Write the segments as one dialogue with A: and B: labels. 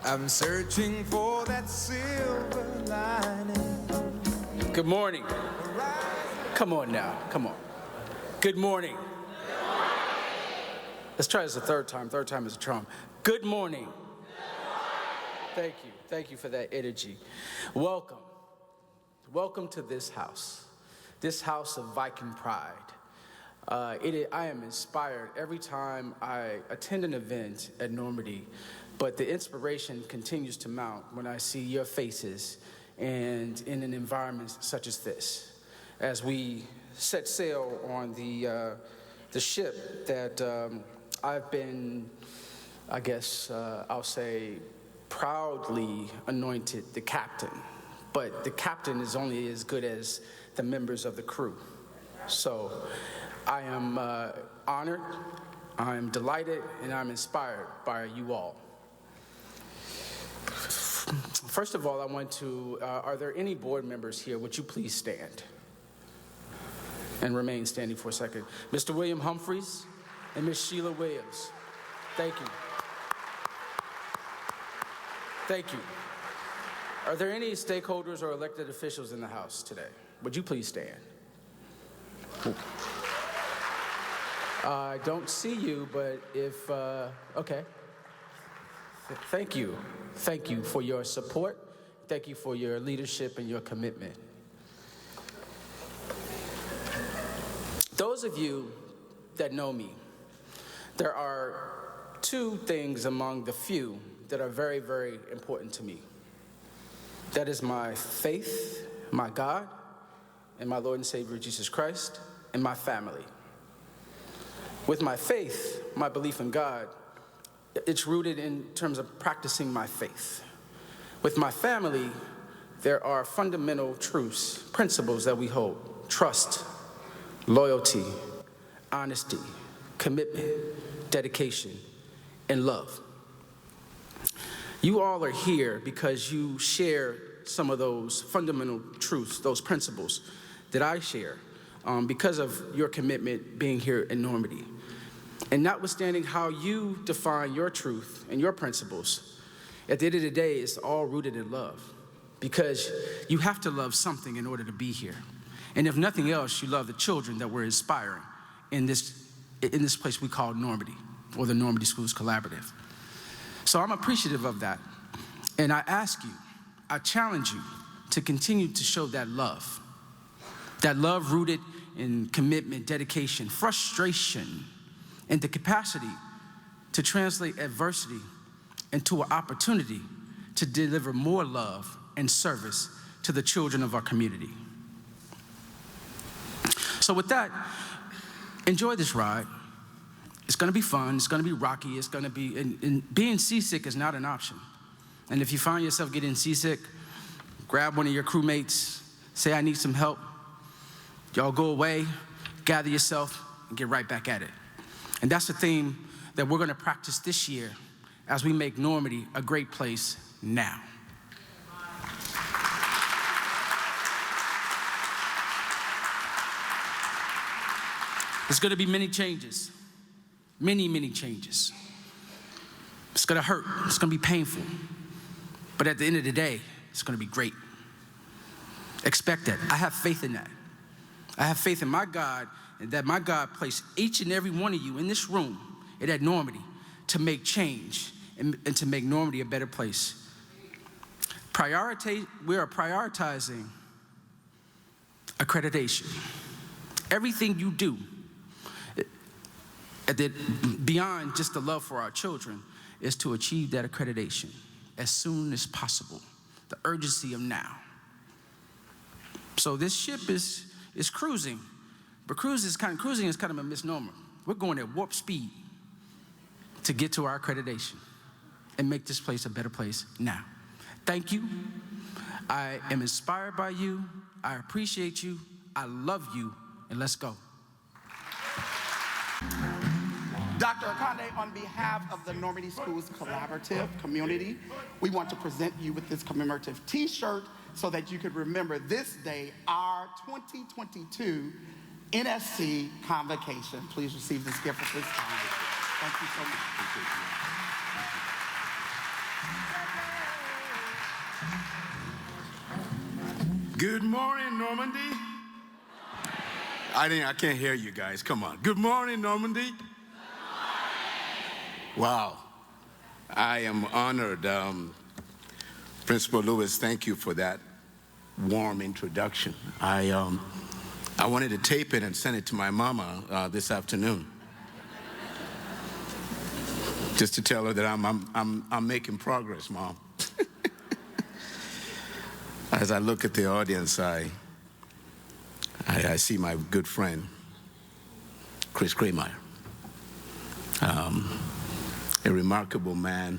A: I'm searching for that silver lining.
B: Good morning. Come on now, come on. Good morning. Let's try this a third time. Third time is a charm. Good morning. Thank you for that energy. Welcome to this house of Viking pride. I am inspired every time I attend an event at Normandy, but the inspiration continues to mount when I see your faces and in an environment such as this, as we set sail on the ship that I've been, I'll say, proudly anointed the captain. But the captain is only as good as the members of the crew. So I am honored, I'm delighted, and I'm inspired by you all. First of all, I want to, are there any board members here? Would you please stand and remain standing for a second? Mr. William Humphreys and Ms. Sheila Williams. Thank you. Thank you. Are there any stakeholders or elected officials in the House today? Would you please stand? I don't see you, but if, okay. Thank you. Thank you for your support. Thank you for your leadership and your commitment. Those of you that know me, there are two things among the few that are very, very important to me. That is my faith, my God, and my Lord and Savior Jesus Christ, and my family. With my faith, my belief in God, it's rooted in terms of practicing my faith. With my family, there are fundamental truths, principles that we hold: trust, loyalty, honesty, commitment, dedication, and love. You all are here because you share some of those fundamental truths, those principles that I share because of your commitment being here in Normandy. And notwithstanding how you define your truth and your principles, at the end of the day, it's all rooted in love, because you have to love something in order to be here. And if nothing else, you love the children that we're inspiring in this place we call Normandy, or the Normandy Schools Collaborative. So I'm appreciative of that. And I challenge you to continue to show that love rooted in commitment, dedication, frustration, and the capacity to translate adversity into an opportunity to deliver more love and service to the children of our community. So with that, enjoy this ride. It's gonna be fun, it's gonna be rocky, it's gonna be, and being seasick is not an option. And if you find yourself getting seasick, grab one of your crewmates, say, I need some help. Y'all go away, gather yourself, and get right back at it. And that's the theme that we're gonna practice this year as we make Normandy a great place now. There's gonna be many changes. Many changes. It's gonna hurt, it's gonna be painful, but at the end of the day, it's gonna be great. Expect that. I have faith in that. I have faith in my God, and that my God placed each and every one of you in this room and at Normandy to make change and to make Normandy a better place. We are prioritizing accreditation. Everything you do, beyond just the love for our children, is to achieve that accreditation as soon as possible. The urgency of now. So this ship is cruising, but cruising is kind of a misnomer. We're going at warp speed to get to our accreditation and make this place a better place now. Thank you. I am inspired by you. I appreciate you. I love you, and let's go.
C: Dr. Akande, on behalf of the Normandy Schools Collaborative community, we want to present you with this commemorative t-shirt so that you could remember this day, our 2022 NSC Convocation. Please receive this gift at this time. Thank you so much.
D: Good morning, Normandy. I can't hear you guys. Come on. Good morning, Normandy. Good morning. Wow. I am honored. Principal Lewis, thank you for that warm introduction. I wanted to tape it and send it to my mama this afternoon, just to tell her that I'm making progress, Mom. As I look at the audience, I see my good friend, Chris Kremeyer, a remarkable man,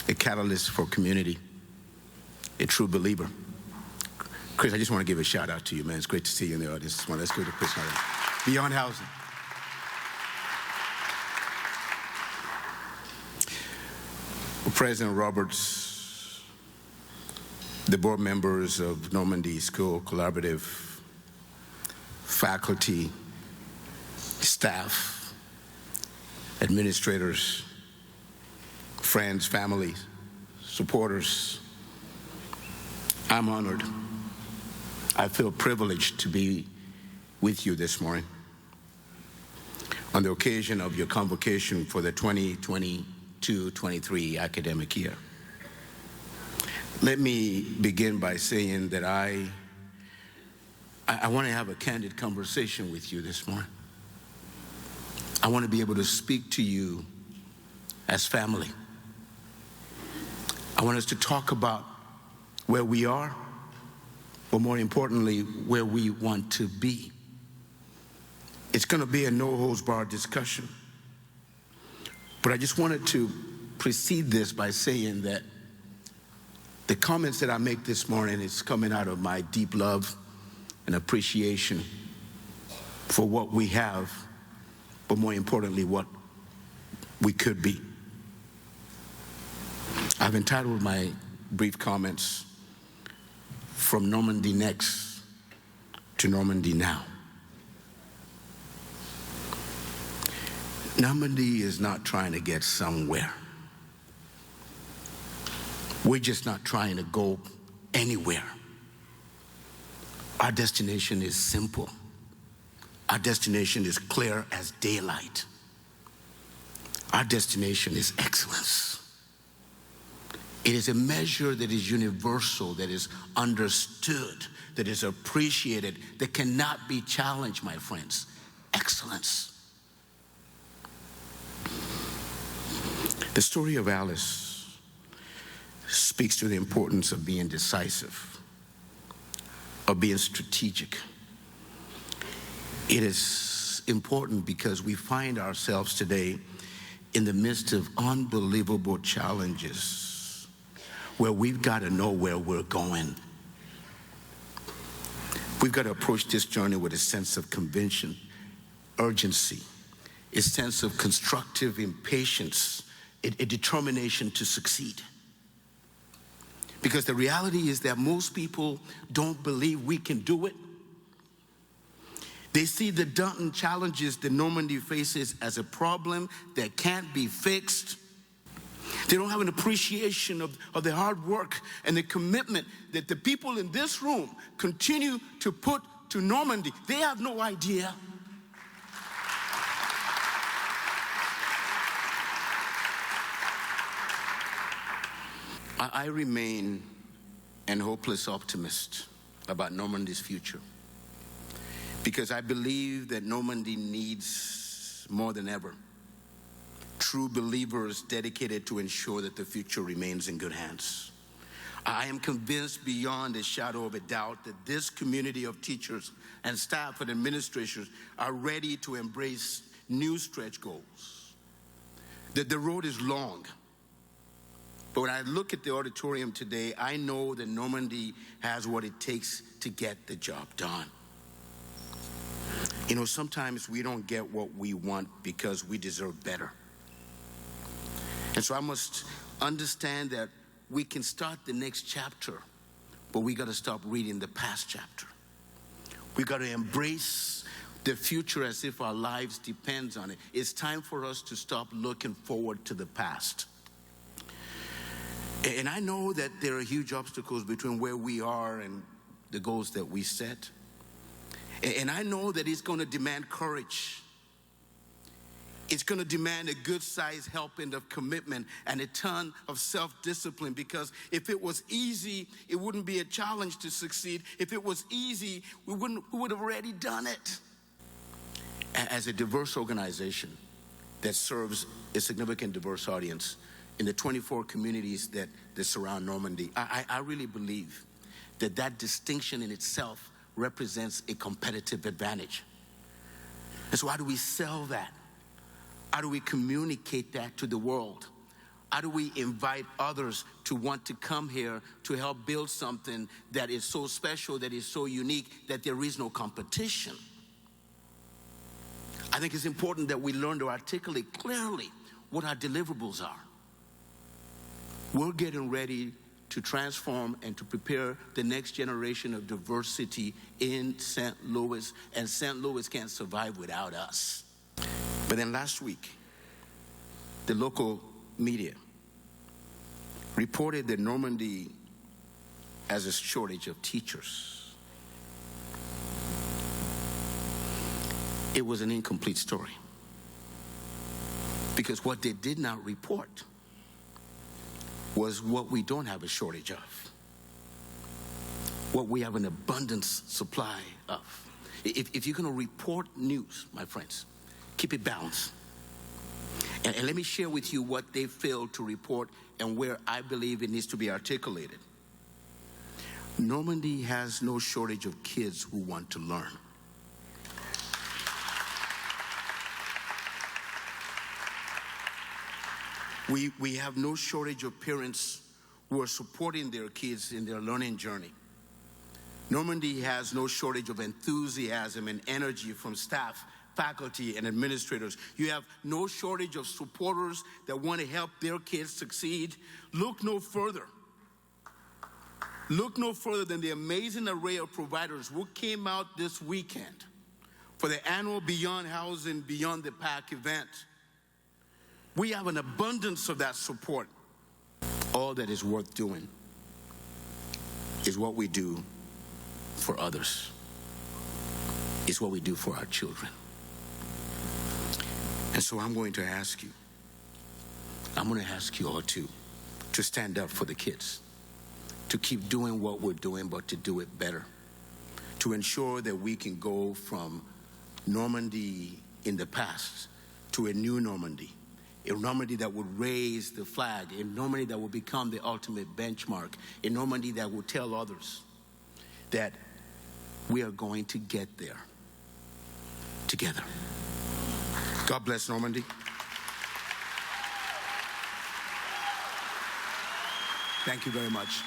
D: a catalyst for community, a true believer. Chris, I just want to give a shout out to you, man. It's great to see you in the audience. Let's go to Chris. Beyond housing. President Roberts, the board members of Normandy School Collaborative, faculty, staff, administrators, friends, families, supporters, I'm honored. I feel privileged to be with you this morning on the occasion of your convocation for the 2022-23 academic year. Let me begin by saying that I want to have a candid conversation with you this morning. I want to be able to speak to you as family. I want us to talk about where we are, but more importantly, where we want to be. It's going to be a no-holds-barred discussion. But I just wanted to precede this by saying that the comments that I make this morning is coming out of my deep love and appreciation for what we have, but more importantly, what we could be. I've entitled my brief comments From Normandy Next to Normandy Now. Normandy is not trying to get somewhere. We're just not trying to go anywhere. Our destination is simple. Our destination is clear as daylight. Our destination is excellence. It is a measure that is universal, that is understood, that is appreciated, that cannot be challenged, my friends. Excellence. The story of Alice speaks to the importance of being decisive, of being strategic. It is important because we find ourselves today in the midst of unbelievable challenges where we've got to know where we're going. We've got to approach this journey with a sense of conviction, urgency, a sense of constructive impatience, a determination to succeed. Because the reality is that most people don't believe we can do it. They see the daunting challenges that Normandy faces as a problem that can't be fixed. They don't have an appreciation of the hard work and the commitment that the people in this room continue to put to Normandy. They have no idea. I remain an hopeless optimist about Normandy's future because I believe that Normandy needs more than ever true believers dedicated to ensure that the future remains in good hands. I am convinced beyond a shadow of a doubt that this community of teachers and staff and administrators are ready to embrace new stretch goals. That the road is long. But when I look at the auditorium today, I know that Normandy has what it takes to get the job done. You know, sometimes we don't get what we want because we deserve better. And so I must understand that we can start the next chapter, but we got to stop reading the past chapter. We got to embrace the future as if our lives depends on it. It's time for us to stop looking forward to the past And I know that there are huge obstacles between where we are and the goals that we set. And I know that it's going to demand courage. It's going to demand a good-sized helping of commitment and a ton of self-discipline, because if it was easy, it wouldn't be a challenge to succeed. If it was easy, we would have already done it. As a diverse organization that serves a significant diverse audience in the 24 communities that surround Normandy, I really believe that distinction in itself represents a competitive advantage. And so how do we sell that? How do we communicate that to the world? How do we invite others to want to come here to help build something that is so special, that is so unique, that there is no competition? I think it's important that we learn to articulate clearly what our deliverables are. We're getting ready to transform and to prepare the next generation of diversity in St. Louis, and St. Louis can't survive without us. But then last week, the local media reported that Normandy has a shortage of teachers. It was an incomplete story, because what they did not report was what we don't have a shortage of, what we have an abundance supply of. If you're going to report news, my friends, keep it balanced. And let me share with you what they failed to report and where I believe it needs to be articulated. Normandy has no shortage of kids who want to learn. We have no shortage of parents who are supporting their kids in their learning journey. Normandy has no shortage of enthusiasm and energy from staff, faculty, and administrators. You have no shortage of supporters that want to help their kids succeed. Look no further. Look no further than the amazing array of providers who came out this weekend for the annual Beyond Housing, Beyond the Pack event. We have an abundance of that support. All that is worth doing is what we do for others. It's what we do for our children. And so I'm going to ask you all to stand up for the kids, to keep doing what we're doing, but to do it better, to ensure that we can go from Normandy in the past to a new Normandy, a Normandy that would raise the flag, a Normandy that will become the ultimate benchmark, a Normandy that will tell others that we are going to get there together. God bless Normandy. Thank you very much.